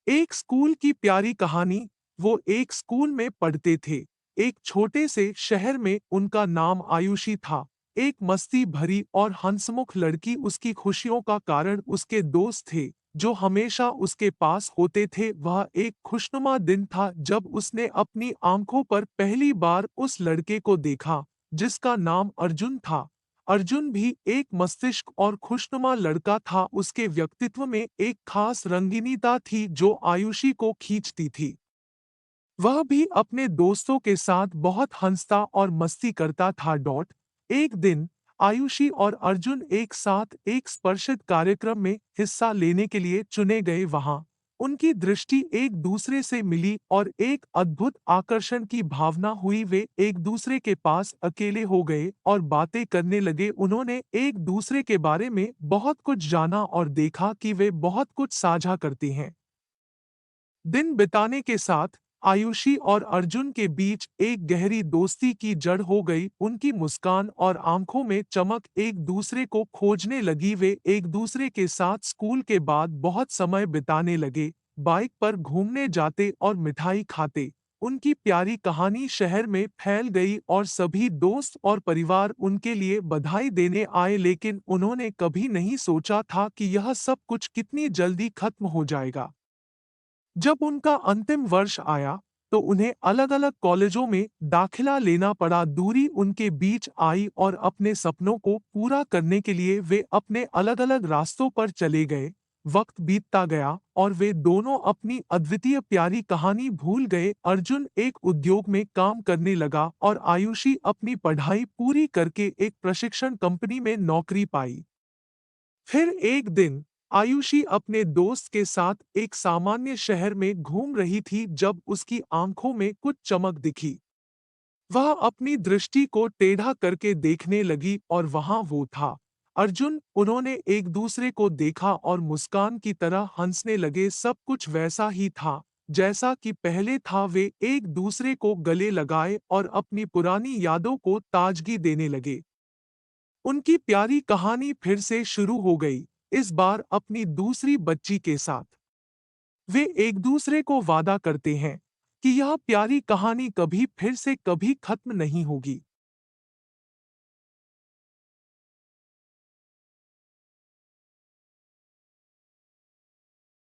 एक स्कूल की प्यारी कहानी। वो एक स्कूल में पढ़ते थे। एक छोटे से शहर में उनका नाम आयुषी था। एक मस्ती भरी और हंसमुख लड़की उसकी खुशियों का कारण उसके दोस्त थे, जो हमेशा उसके पास होते थे। वह एक खुशनुमा दिन था जब उसने अपनी आंखों पर पहली बार उस लड़के को देखा, जिसका नाम अर्जुन था। अर्जुन भी एक मस्तिष्क और खुशनुमा लड़का था। उसके व्यक्तित्व में एक खास रंगीनीता थी जो आयुषी को खींचती थी। वह भी अपने दोस्तों के साथ बहुत हंसता और मस्ती करता था। एक दिन आयुषी और अर्जुन एक साथ एक स्पर्शित कार्यक्रम में हिस्सा लेने के लिए चुने गए। वहां उनकी दृष्टि एक दूसरे से मिली और एक अद्भुत आकर्षण की भावना हुई। वे एक दूसरे के पास अकेले हो गए और बातें करने लगे। उन्होंने एक दूसरे के बारे में बहुत कुछ जाना और देखा कि वे बहुत कुछ साझा करते हैं। दिन बिताने के साथ आयुषी और अर्जुन के बीच एक गहरी दोस्ती की जड़ हो गई। उनकी मुस्कान और आंखों में चमक एक दूसरे को खोजने लगी। वे एक दूसरे के साथ स्कूल के बाद बहुत समय बिताने लगे, बाइक पर घूमने जाते और मिठाई खाते। उनकी प्यारी कहानी शहर में फैल गई और सभी दोस्त और परिवार उनके लिए बधाई देने आए। लेकिन उन्होंने कभी नहीं सोचा था कि यह सब कुछ कितनी जल्दी खत्म हो जाएगा। जब उनका अंतिम वर्ष आया, तो उन्हें अलग-अलग कॉलेजों में दाखिला लेना पड़ा। दूरी उनके बीच आई और अपने सपनों को पूरा करने के लिए वे अपने अलग-अलग रास्तों पर चले गए। वक्त बीतता गया और वे दोनों अपनी अद्वितीय प्यारी कहानी भूल गए। अर्जुन एक उद्योग में काम करने लगा और आयुषी अपनी पढ़ाई पूरी करके एक प्रशिक्षण कंपनी में नौकरी पाई। फिर एक दिन आयुषी अपने दोस्त के साथ एक सामान्य शहर में घूम रही थी जब उसकी आंखों में कुछ चमक दिखी। वह अपनी दृष्टि को टेढ़ा करके देखने लगी और वहां वो था, अर्जुन। उन्होंने एक दूसरे को देखा और मुस्कान की तरह हंसने लगे। सब कुछ वैसा ही था जैसा कि पहले था। वे एक दूसरे को गले लगाए और अपनी पुरानी यादों को ताजगी देने लगे। उनकी प्यारी कहानी फिर से शुरू हो गई, इस बार अपनी दूसरी बच्ची के साथ। वे एक दूसरे को वादा करते हैं कि यह प्यारी कहानी कभी फिर से कभी खत्म नहीं होगी।